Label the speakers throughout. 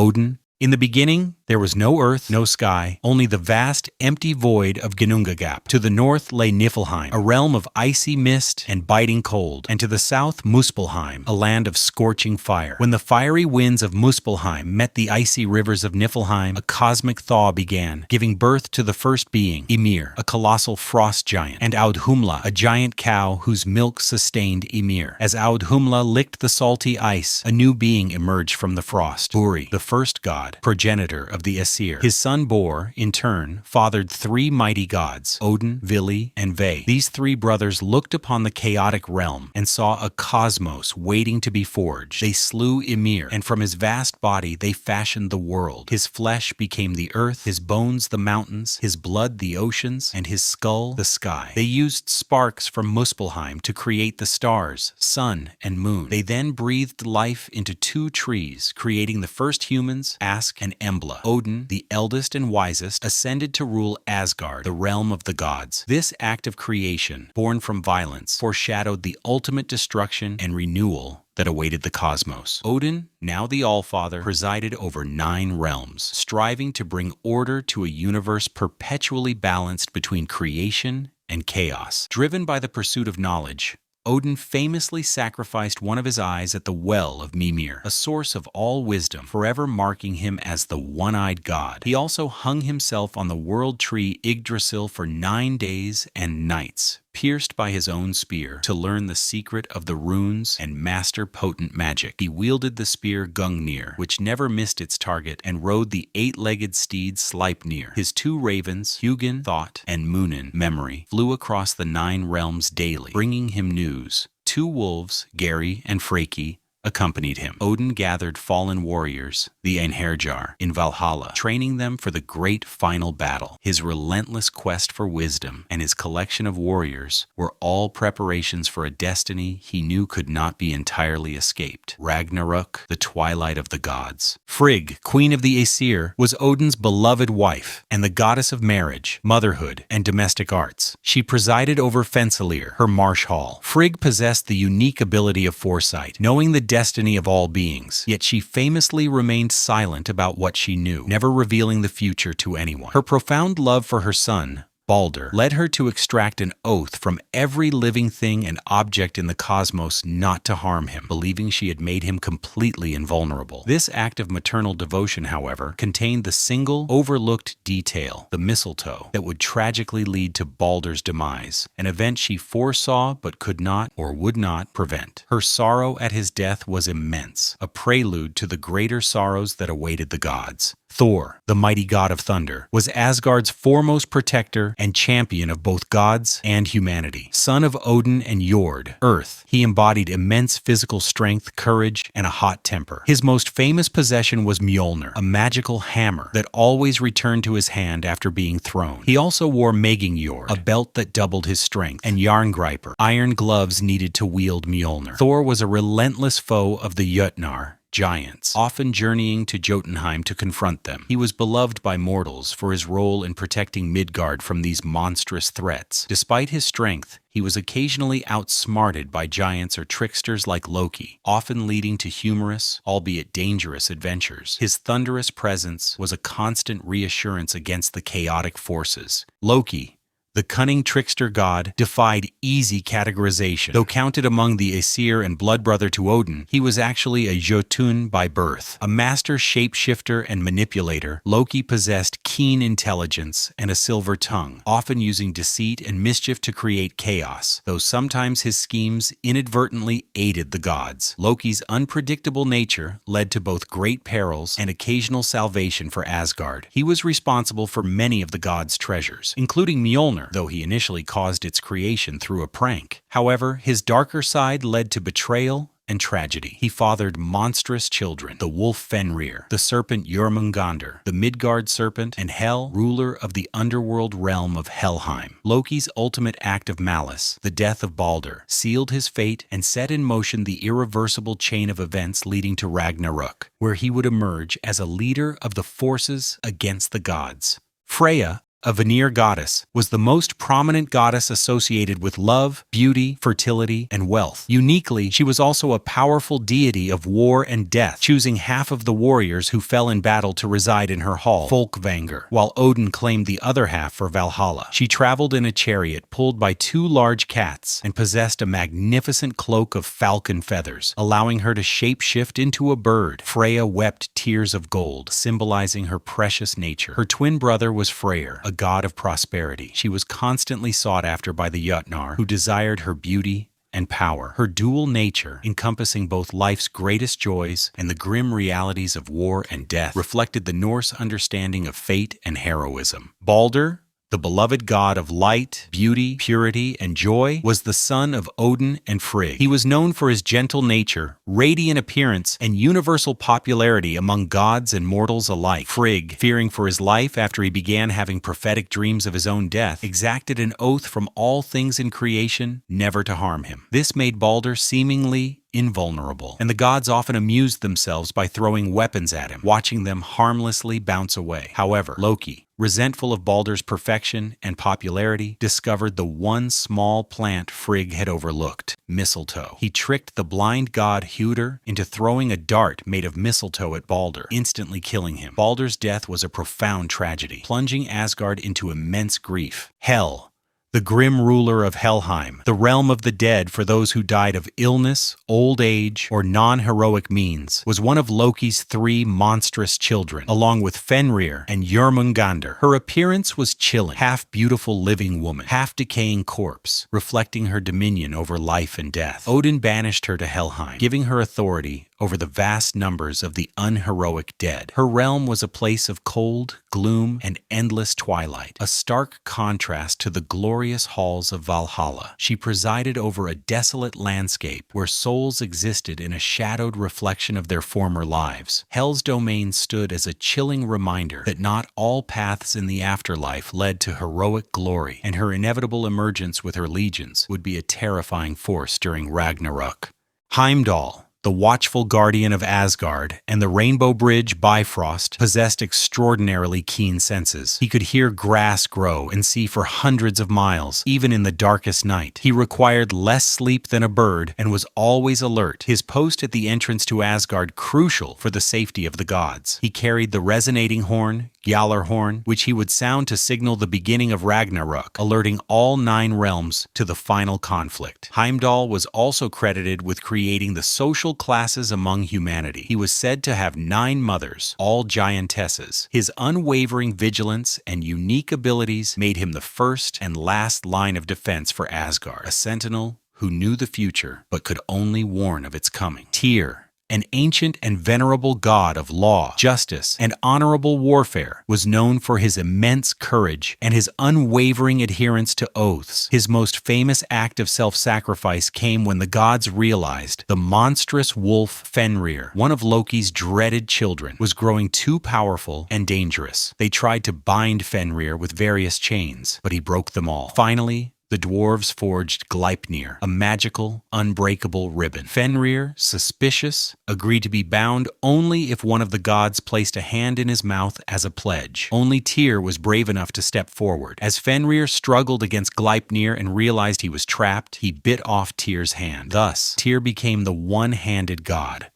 Speaker 1: Odin. In the beginning, there was no earth, no sky, only the vast, empty void of Ginnungagap. To the north lay Niflheim, a realm of icy mist and biting cold, and to the south Muspelheim, a land of scorching fire. When the fiery winds of Muspelheim met the icy rivers of Niflheim, a cosmic thaw began, giving birth to the first being, Ymir, a colossal frost giant, and Audhumla, a giant cow whose milk sustained Ymir. As Audhumla licked the salty ice, a new being emerged from the frost, Uri, the first god, progenitor of the Aesir. His son Bor, in turn, fathered three mighty gods, Odin, Vili, and Ve. These three brothers looked upon the chaotic realm and saw a cosmos waiting to be forged. They slew Ymir, and from his vast body they fashioned the world. His flesh became the earth, his bones the mountains, his blood the oceans, and his skull the sky. They used sparks from Muspelheim to create the stars, sun, and moon. They then breathed life into two trees, creating the first humans, Ask and Embla. Odin, the eldest and wisest, ascended to rule Asgard, the realm of the gods. This act of creation, born from violence, foreshadowed the ultimate destruction and renewal that awaited the cosmos. Odin, now the Allfather, presided over 9 realms, striving to bring order to a universe perpetually balanced between creation and chaos. Driven by the pursuit of knowledge, Odin famously sacrificed one of his eyes at the well of Mimir, a source of all wisdom, forever marking him as the one-eyed god. He also hung himself on the world tree Yggdrasil for 9 days and nights, pierced by his own spear, to learn the secret of the runes and master potent magic. He wielded the spear Gungnir, which never missed its target, and rode the 8-legged steed Sleipnir. His 2 ravens, Hugin, Thought, and Munin, Memory, flew across the 9 realms daily, bringing him news. 2 wolves, Geri and Freki, accompanied him. Odin gathered fallen warriors, the Einherjar, in Valhalla, training them for the great final battle. His relentless quest for wisdom and his collection of warriors were all preparations for a destiny he knew could not be entirely escaped. Ragnarok, the twilight of the gods. Frigg, queen of the Aesir, was Odin's beloved wife and the goddess of marriage, motherhood, and domestic arts. She presided over Fensalir, her marsh hall. Frigg possessed the unique ability of foresight, knowing the destiny of all beings, yet she famously remained silent about what she knew, never revealing the future to anyone. Her profound love for her son, Baldr, led her to extract an oath from every living thing and object in the cosmos not to harm him, believing she had made him completely invulnerable. This act of maternal devotion, however, contained the single, overlooked detail, the mistletoe, that would tragically lead to Baldr's demise, an event she foresaw but could not or would not prevent. Her sorrow at his death was immense, a prelude to the greater sorrows that awaited the gods. Thor, the mighty god of thunder, was Asgard's foremost protector and champion of both gods and humanity. Son of Odin and Njörðr, Earth, he embodied immense physical strength, courage, and a hot temper. His most famous possession was Mjolnir, a magical hammer that always returned to his hand after being thrown. He also wore Megingjörd, a belt that doubled his strength, and Jarngreipr, iron gloves needed to wield Mjolnir. Thor was a relentless foe of the Jötnar, giants, often journeying to Jotunheim to confront them. He was beloved by mortals for his role in protecting Midgard from these monstrous threats. Despite his strength, he was occasionally outsmarted by giants or tricksters like Loki, often leading to humorous, albeit dangerous, adventures. His thunderous presence was a constant reassurance against the chaotic forces. Loki, the cunning trickster god, defied easy categorization. Though counted among the Aesir and blood brother to Odin, he was actually a Jotun by birth. A master shapeshifter and manipulator, Loki possessed keen intelligence and a silver tongue, often using deceit and mischief to create chaos, though sometimes his schemes inadvertently aided the gods. Loki's unpredictable nature led to both great perils and occasional salvation for Asgard. He was responsible for many of the gods' treasures, including Mjolnir, though he initially caused its creation through a prank. However, his darker side led to betrayal and tragedy. He fathered monstrous children, the wolf Fenrir, the serpent Jörmungandr, the Midgard serpent, and Hel, ruler of the underworld realm of Helheim. Loki's ultimate act of malice, the death of Baldr, sealed his fate and set in motion the irreversible chain of events leading to Ragnarok, where he would emerge as a leader of the forces against the gods. Freya, a Vanir goddess, was the most prominent goddess associated with love, beauty, fertility, and wealth. Uniquely, she was also a powerful deity of war and death, choosing half of the warriors who fell in battle to reside in her hall, Folkvangr, while Odin claimed the other half for Valhalla. She traveled in a chariot pulled by 2 large cats and possessed a magnificent cloak of falcon feathers, allowing her to shapeshift into a bird. Freya wept tears of gold, symbolizing her precious nature. Her twin brother was Freyr, a god of prosperity. She was constantly sought after by the Njörðr, who desired her beauty and power. Her dual nature, encompassing both life's greatest joys and the grim realities of war and death, reflected the Norse understanding of fate and heroism. Baldr, the beloved god of light, beauty, purity, and joy, was the son of Odin and Frigg. He was known for his gentle nature, radiant appearance, and universal popularity among gods and mortals alike. Frigg, fearing for his life after he began having prophetic dreams of his own death, exacted an oath from all things in creation never to harm him. This made Baldr seemingly invulnerable, and the gods often amused themselves by throwing weapons at him, watching them harmlessly bounce away. However, Loki, resentful of Baldr's perfection and popularity, discovered the one small plant Frigg had overlooked, mistletoe. He tricked the blind god Njörðr into throwing a dart made of mistletoe at Baldr, instantly killing him. Baldr's death was a profound tragedy, plunging Asgard into immense grief. Hel, the grim ruler of Helheim, the realm of the dead for those who died of illness, old age, or non-heroic means, was one of Loki's 3 monstrous children, along with Fenrir and Jörmungandr. Her appearance was chilling, half-beautiful living woman, half-decaying corpse, reflecting her dominion over life and death. Odin banished her to Helheim, giving her authority over the vast numbers of the unheroic dead. Her realm was a place of cold, gloom, and endless twilight, a stark contrast to the glorious halls of Valhalla. She presided over a desolate landscape where souls existed in a shadowed reflection of their former lives. Hel's domain stood as a chilling reminder that not all paths in the afterlife led to heroic glory, and her inevitable emergence with her legions would be a terrifying force during Ragnarok. Heimdall, the watchful guardian of Asgard, and the Rainbow Bridge Bifrost possessed extraordinarily keen senses. He could hear grass grow and see for hundreds of miles, even in the darkest night. He required less sleep than a bird and was always alert, his post at the entrance to Asgard crucial for the safety of the gods. He carried the resonating horn, Gjallarhorn, which he would sound to signal the beginning of Ragnarok, alerting all 9 realms to the final conflict. Heimdall was also credited with creating the social classes among humanity. He was said to have 9 mothers, all giantesses. His unwavering vigilance and unique abilities made him the first and last line of defense for Asgard, a sentinel who knew the future but could only warn of its coming. Tyr, an ancient and venerable god of law, justice, and honorable warfare, was known for his immense courage and his unwavering adherence to oaths. His most famous act of self-sacrifice came when the gods realized the monstrous wolf Fenrir, one of Loki's dreaded children, was growing too powerful and dangerous. They tried to bind Fenrir with various chains, but he broke them all. Finally, the dwarves forged Gleipnir, a magical, unbreakable ribbon. Fenrir, suspicious, agreed to be bound only if one of the gods placed a hand in his mouth as a pledge. Only Tyr was brave enough to step forward. As Fenrir struggled against Gleipnir and realized he was trapped, he bit off Tyr's hand. Thus, Tyr became the one-handed god.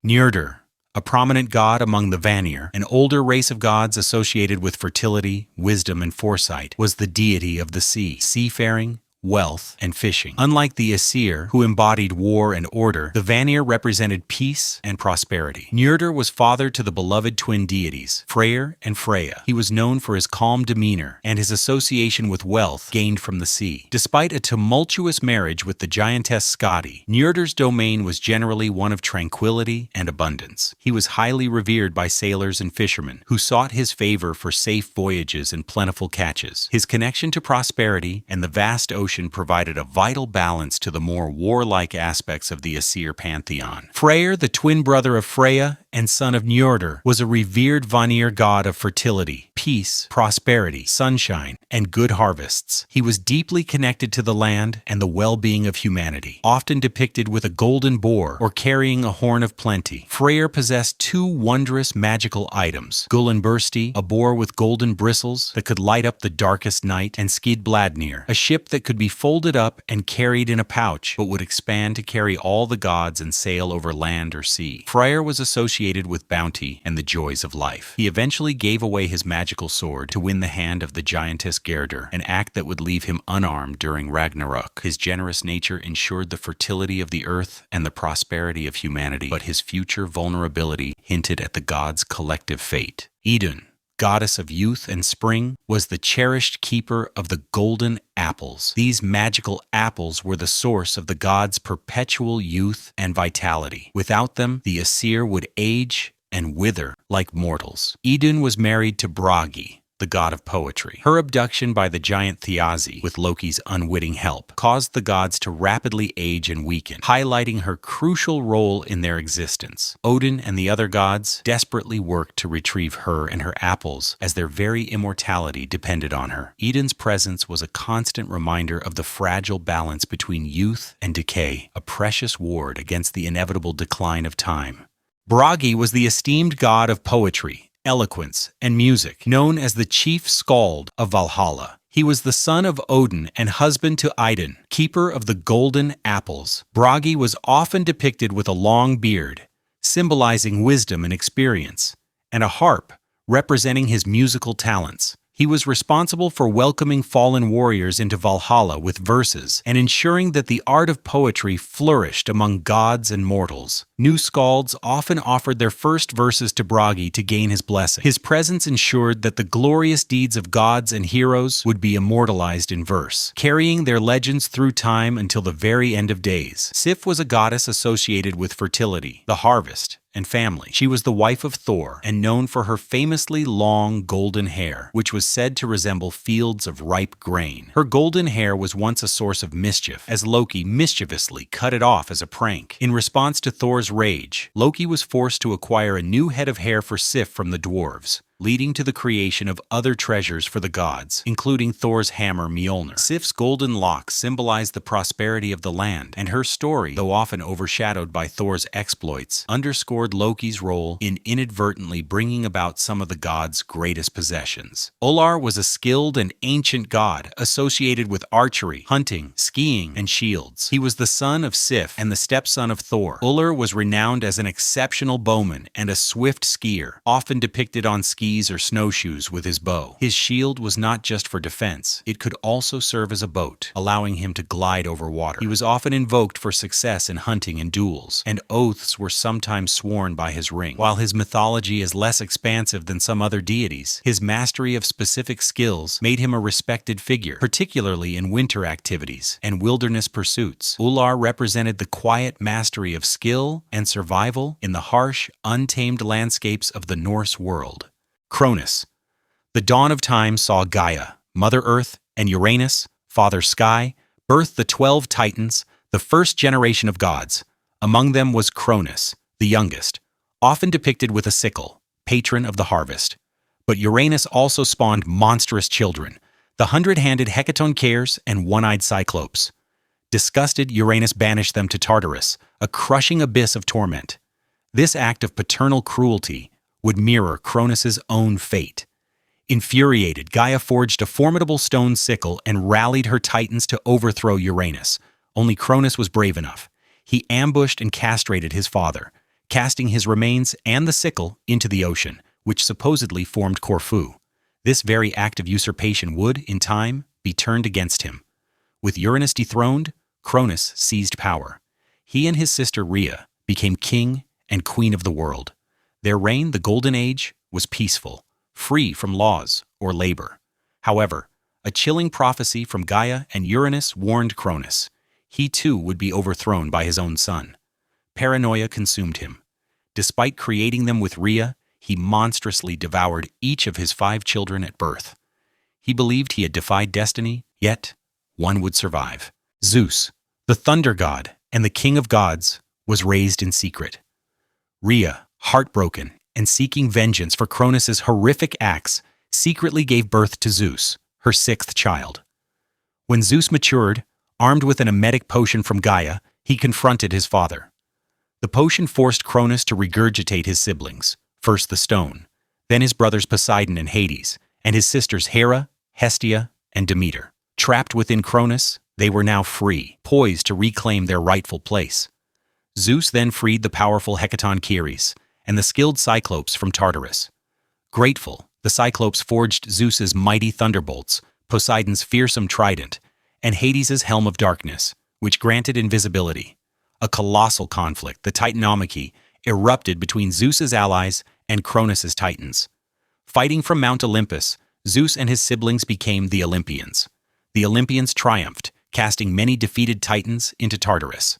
Speaker 1: Njörðr, a prominent god among the Vanir, an older race of gods associated with fertility, wisdom, and foresight, was the deity of the sea, seafaring, wealth, and fishing. Unlike the Aesir, who embodied war and order, the Vanir represented peace and prosperity. Njörðr was father to the beloved twin deities, Freyr and Freya. He was known for his calm demeanor and his association with wealth gained from the sea. Despite a tumultuous marriage with the giantess Skadi, Njörðr's domain was generally one of tranquility and abundance. He was highly revered by sailors and fishermen, who sought his favor for safe voyages and plentiful catches. His connection to prosperity and the vast ocean devotion provided a vital balance to the more warlike aspects of the Aesir pantheon. Freyr, the twin brother of Freya and son of Njörðr, was a revered Vanir god of fertility, peace, prosperity, sunshine, and good harvests. He was deeply connected to the land and the well-being of humanity, often depicted with a golden boar or carrying a horn of plenty. Freyr possessed two wondrous magical items: Gullinbursti, a boar with golden bristles that could light up the darkest night, and Skidbladnir, a ship that could be folded up and carried in a pouch, but would expand to carry all the gods and sail over land or sea. Freyr was associated with bounty and the joys of life. He eventually gave away his magical sword to win the hand of the giantess Njörðr, an act that would leave him unarmed during Ragnarok. His generous nature ensured the fertility of the earth and the prosperity of humanity, but his future vulnerability hinted at the gods' collective fate. Idun, goddess of youth and spring, was the cherished keeper of the golden apples. These magical apples were the source of the gods' perpetual youth and vitality. Without them, the Aesir would age and wither like mortals. Idun was married to Bragi, the god of poetry. Her abduction by the giant Thiazi, with Loki's unwitting help, caused the gods to rapidly age and weaken, highlighting her crucial role in their existence. Odin and the other gods desperately worked to retrieve her and her apples, as their very immortality depended on her. Idun's presence was a constant reminder of the fragile balance between youth and decay, a precious ward against the inevitable decline of time. Bragi was the esteemed god of poetry, eloquence, and music, known as the chief skald of Valhalla. He was the son of Odin and husband to Idun, keeper of the golden apples. Bragi was often depicted with a long beard, symbolizing wisdom and experience, and a harp, representing his musical talents. He was responsible for welcoming fallen warriors into Valhalla with verses and ensuring that the art of poetry flourished among gods and mortals. New skalds often offered their first verses to Bragi to gain his blessing. His presence ensured that the glorious deeds of gods and heroes would be immortalized in verse, carrying their legends through time until the very end of days. Sif was a goddess associated with fertility, the harvest, and family. She was the wife of Thor and known for her famously long golden hair, which was said to resemble fields of ripe grain. Her golden hair was once a source of mischief, as Loki mischievously cut it off as a prank. In response to Thor's rage, Loki was forced to acquire a new head of hair for Sif from the dwarves, leading to the creation of other treasures for the gods, including Thor's hammer Mjolnir. Sif's golden locks symbolized the prosperity of the land, and her story, though often overshadowed by Thor's exploits, underscored Loki's role in inadvertently bringing about some of the gods' greatest possessions. Ullr was a skilled and ancient god associated with archery, hunting, skiing, and shields. He was the son of Sif and the stepson of Thor. Ullr was renowned as an exceptional bowman and a swift skier, often depicted on skis or snowshoes with his bow. His shield was not just for defense, it could also serve as a boat, allowing him to glide over water. He was often invoked for success in hunting and duels, and oaths were sometimes sworn by his ring. While his mythology is less expansive than some other deities, his mastery of specific skills made him a respected figure, particularly in winter activities and wilderness pursuits. Ullr represented the quiet mastery of skill and survival in the harsh, untamed landscapes of the Norse world. Cronus. The dawn of time saw Gaia, Mother Earth, and Uranus, Father Sky, birth the 12 Titans, the first generation of gods. Among them was Cronus, the youngest, often depicted with a sickle, patron of the harvest. But Uranus also spawned monstrous children, the 100-handed Hecatoncheires and one-eyed Cyclopes. Disgusted, Uranus banished them to Tartarus, a crushing abyss of torment. This act of paternal cruelty would mirror Cronus's own fate. Infuriated, Gaia forged a formidable stone sickle and rallied her titans to overthrow Uranus. Only Cronus was brave enough. He ambushed and castrated his father, casting his remains and the sickle into the ocean, which supposedly formed Corfu. This very act of usurpation would, in time, be turned against him. With Uranus dethroned, Cronus seized power. He and his sister Rhea became king and queen of the world. Their reign, the Golden Age, was peaceful, free from laws or labor. However, a chilling prophecy from Gaia and Uranus warned Cronus. He too would be overthrown by his own son. Paranoia consumed him. Despite creating them with Rhea, he monstrously devoured each of his 5 children at birth. He believed he had defied destiny, yet, one would survive. Zeus, the thunder god and the king of gods, was raised in secret. Rhea, heartbroken and seeking vengeance for Cronus's horrific acts, secretly gave birth to Zeus, her sixth child. When Zeus matured, armed with an emetic potion from Gaia, he confronted his father. The potion forced Cronus to regurgitate his siblings, first the stone, then his brothers Poseidon and Hades, and his sisters Hera, Hestia, and Demeter. Trapped within Cronus, they were now free, poised to reclaim their rightful place. Zeus then freed the powerful Hecaton Keres and the skilled Cyclopes from Tartarus. Grateful, the Cyclopes forged Zeus's mighty thunderbolts, Poseidon's fearsome trident, and Hades's helm of darkness, which granted invisibility. A colossal conflict, the Titanomachy, erupted between Zeus's allies and Cronus's titans. Fighting from Mount Olympus, Zeus and his siblings became the Olympians. The Olympians triumphed, casting many defeated titans into Tartarus.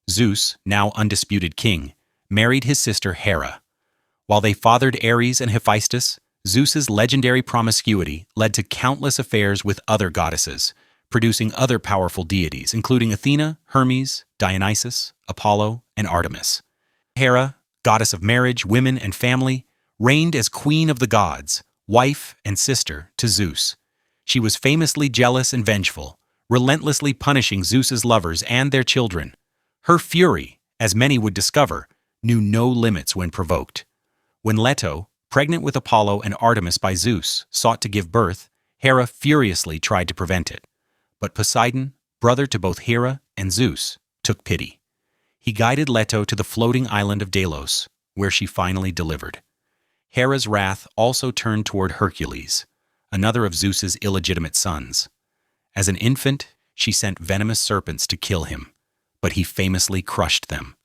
Speaker 1: Zeus, now undisputed king, married his sister Hera. While they fathered Ares and Hephaestus, Zeus's legendary promiscuity led to countless affairs with other goddesses, producing other powerful deities, including Athena, Hermes, Dionysus, Apollo, and Artemis. Hera, goddess of marriage, women, and family, reigned as queen of the gods, wife and sister to Zeus. She was famously jealous and vengeful, relentlessly punishing Zeus's lovers and their children. Her fury, as many would discover, knew no limits when provoked. When Leto, pregnant with Apollo and Artemis by Zeus, sought to give birth, Hera furiously tried to prevent it. But Poseidon, brother to both Hera and Zeus, took pity. He guided Leto to the floating island of Delos, where she finally delivered. Hera's wrath also turned toward Hercules, another of Zeus's illegitimate sons. As an infant, she sent venomous serpents to kill him, but he famously crushed them.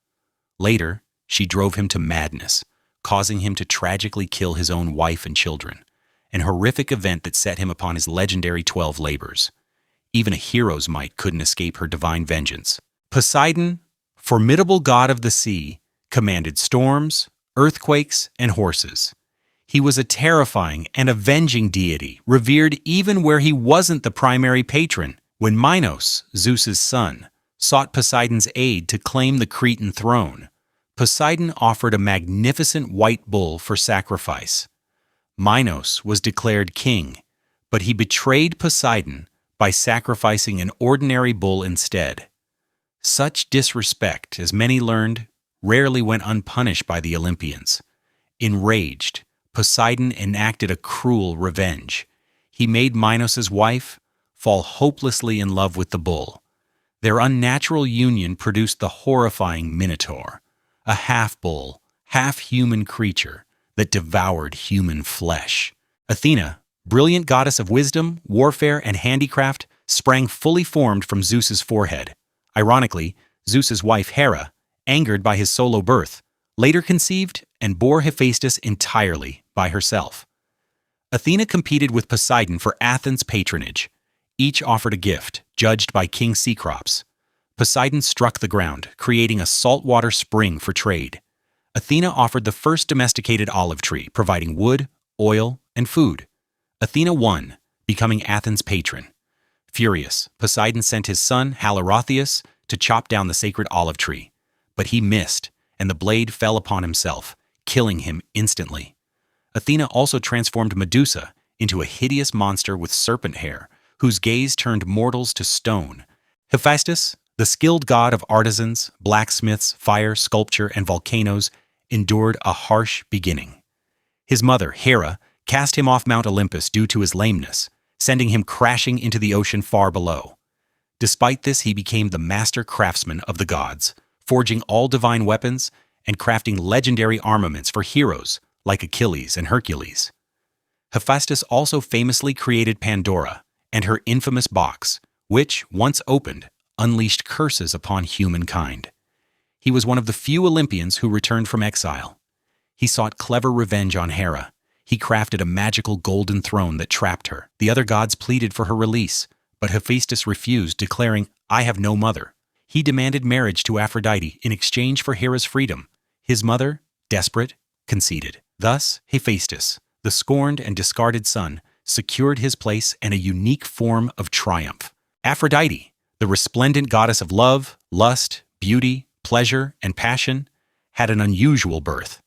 Speaker 1: Later, she drove him to madness, causing him to tragically kill his own wife and children, an horrific event that set him upon his legendary 12 labors. Even a hero's might couldn't escape her divine vengeance. Poseidon, formidable god of the sea, commanded storms, earthquakes, and horses. He was a terrifying and avenging deity, revered even where he wasn't the primary patron. When Minos, Zeus's son, sought Poseidon's aid to claim the Cretan throne, Poseidon offered a magnificent white bull for sacrifice. Minos was declared king, but he betrayed Poseidon by sacrificing an ordinary bull instead. Such disrespect, as many learned, rarely went unpunished by the Olympians. Enraged, Poseidon enacted a cruel revenge. He made Minos' wife fall hopelessly in love with the bull. Their unnatural union produced the horrifying Minotaur, a half-bull, half-human creature that devoured human flesh. Athena, brilliant goddess of wisdom, warfare, and handicraft, sprang fully formed from Zeus's forehead. Ironically, Zeus's wife Hera, angered by his solo birth, later conceived and bore Hephaestus entirely by herself. Athena competed with Poseidon for Athens' patronage. Each offered a gift, judged by King Cecrops. Poseidon struck the ground, creating a saltwater spring for trade. Athena offered the first domesticated olive tree, providing wood, oil, and food. Athena won, becoming Athens' patron. Furious, Poseidon sent his son, Halorotheus, to chop down the sacred olive tree. But he missed, and the blade fell upon himself, killing him instantly. Athena also transformed Medusa into a hideous monster with serpent hair, whose gaze turned mortals to stone. Hephaestus, the skilled god of artisans, blacksmiths, fire, sculpture, and volcanoes, endured a harsh beginning. His mother, Hera, cast him off Mount Olympus due to his lameness, sending him crashing into the ocean far below. Despite this, he became the master craftsman of the gods, forging all divine weapons and crafting legendary armaments for heroes like Achilles and Hercules. Hephaestus also famously created Pandora and her infamous box, which, once opened, unleashed curses upon humankind. He was one of the few Olympians who returned from exile. He sought clever revenge on Hera. He crafted a magical golden throne that trapped her. The other gods pleaded for her release, but Hephaestus refused, declaring, "I have no mother." He demanded marriage to Aphrodite in exchange for Hera's freedom. His mother, desperate, conceded. Thus, Hephaestus, the scorned and discarded son, secured his place and a unique form of triumph. Aphrodite, the resplendent goddess of love, lust, beauty, pleasure, and passion, had an unusual birth.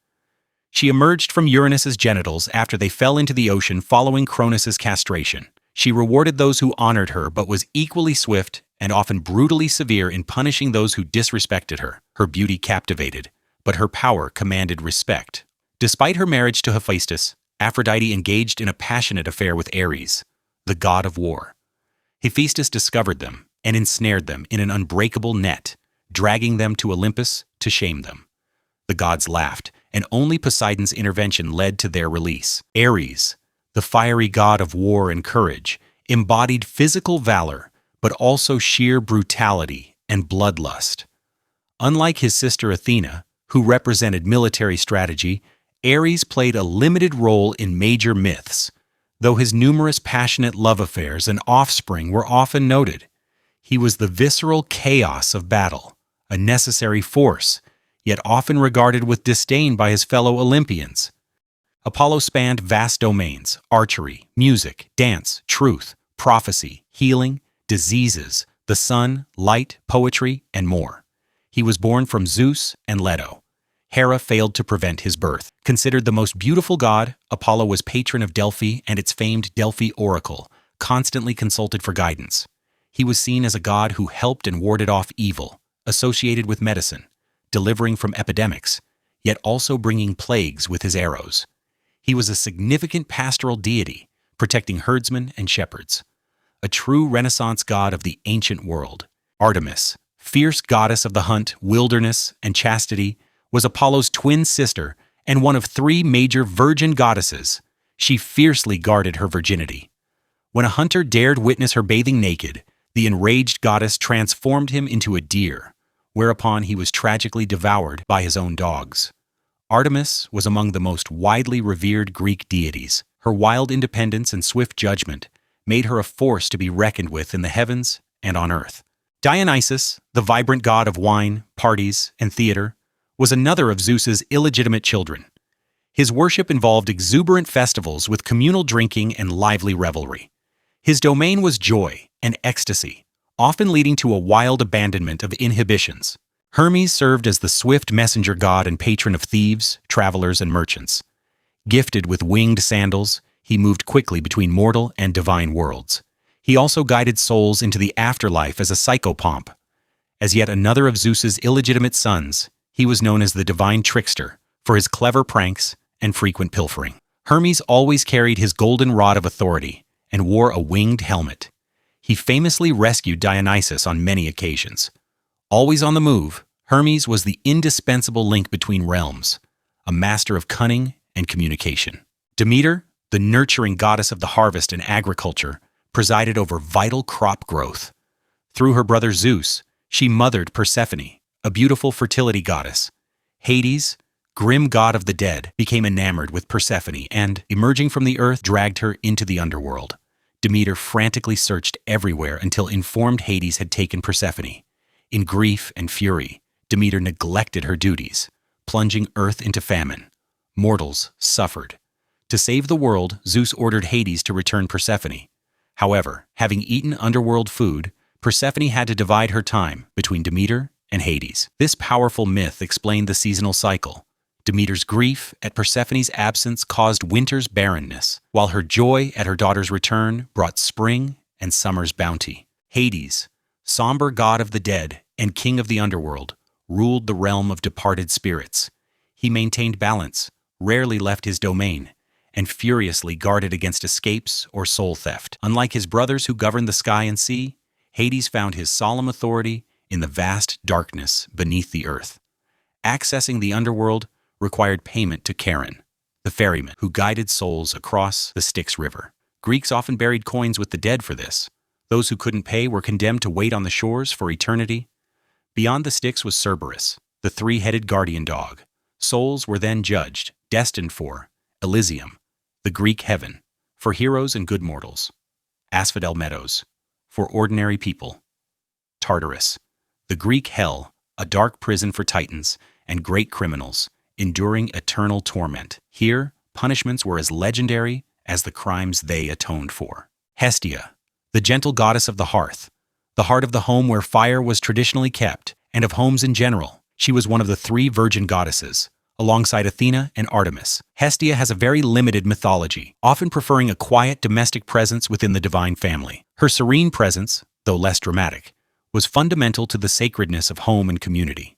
Speaker 1: She emerged from Uranus's genitals after they fell into the ocean following Cronus's castration. She rewarded those who honored her but was equally swift and often brutally severe in punishing those who disrespected her. Her beauty captivated, but her power commanded respect. Despite her marriage to Hephaestus, Aphrodite engaged in a passionate affair with Ares, the god of war. Hephaestus discovered them and ensnared them in an unbreakable net, dragging them to Olympus to shame them. The gods laughed, and only Poseidon's intervention led to their release. Ares, the fiery god of war and courage, embodied physical valor, but also sheer brutality and bloodlust. Unlike his sister Athena, who represented military strategy, Ares played a limited role in major myths, though his numerous passionate love affairs and offspring were often noted. He was the visceral chaos of battle, a necessary force, yet often regarded with disdain by his fellow Olympians. Apollo spanned vast domains: archery, music, dance, truth, prophecy, healing, diseases, the sun, light, poetry, and more. He was born from Zeus and Leto. Hera failed to prevent his birth. Considered the most beautiful god, Apollo was patron of Delphi and its famed Delphi oracle, constantly consulted for guidance. He was seen as a god who helped and warded off evil, associated with medicine, delivering from epidemics, yet also bringing plagues with his arrows. He was a significant pastoral deity, protecting herdsmen and shepherds. A true Renaissance god of the ancient world. Artemis, fierce goddess of the hunt, wilderness, and chastity, was Apollo's twin sister and one of 3 major virgin goddesses. She fiercely guarded her virginity. When a hunter dared witness her bathing naked, the enraged goddess transformed him into a deer, whereupon he was tragically devoured by his own dogs. Artemis was among the most widely revered Greek deities. Her wild independence and swift judgment made her a force to be reckoned with in the heavens and on earth. Dionysus, the vibrant god of wine, parties, and theater, was another of Zeus's illegitimate children. His worship involved exuberant festivals with communal drinking and lively revelry. His domain was joy and ecstasy, often leading to a wild abandonment of inhibitions. Hermes served as the swift messenger god and patron of thieves, travelers, and merchants. Gifted with winged sandals, he moved quickly between mortal and divine worlds. He also guided souls into the afterlife as a psychopomp. As yet another of Zeus's illegitimate sons, he was known as the divine trickster for his clever pranks and frequent pilfering. Hermes always carried his golden rod of authority and wore a winged helmet. He famously rescued Dionysus on many occasions. Always on the move, Hermes was the indispensable link between realms, a master of cunning and communication. Demeter, the nurturing goddess of the harvest and agriculture, presided over vital crop growth. Through her brother Zeus, she mothered Persephone, a beautiful fertility goddess. Hades, grim god of the dead, became enamored with Persephone and, emerging from the earth, dragged her into the underworld. Demeter frantically searched everywhere until informed Hades had taken Persephone. In grief and fury, Demeter neglected her duties, plunging earth into famine. Mortals suffered. To save the world, Zeus ordered Hades to return Persephone. However, having eaten underworld food, Persephone had to divide her time between Demeter and Hades. This powerful myth explained the seasonal cycle. Demeter's grief at Persephone's absence caused winter's barrenness, while her joy at her daughter's return brought spring and summer's bounty. Hades, somber god of the dead and king of the underworld, ruled the realm of departed spirits. He maintained balance, rarely left his domain, and furiously guarded against escapes or soul theft. Unlike his brothers who governed the sky and sea, Hades found his solemn authority in the vast darkness beneath the earth. Accessing the underworld required payment to Charon, the ferryman who guided souls across the Styx River. Greeks often buried coins with the dead for this. Those who couldn't pay were condemned to wait on the shores for eternity. Beyond the Styx was Cerberus, the 3-headed guardian dog. Souls were then judged, destined for Elysium, the Greek heaven, for heroes and good mortals. Asphodel Meadows, for ordinary people. Tartarus, the Greek hell, a dark prison for titans and great criminals, enduring eternal torment. Here, punishments were as legendary as the crimes they atoned for. Hestia, the gentle goddess of the hearth, the heart of the home where fire was traditionally kept, and of homes in general. She was one of the three virgin goddesses, alongside Athena and Artemis. Hestia has a very limited mythology, often preferring a quiet domestic presence within the divine family. Her serene presence, though less dramatic, was fundamental to the sacredness of home and community.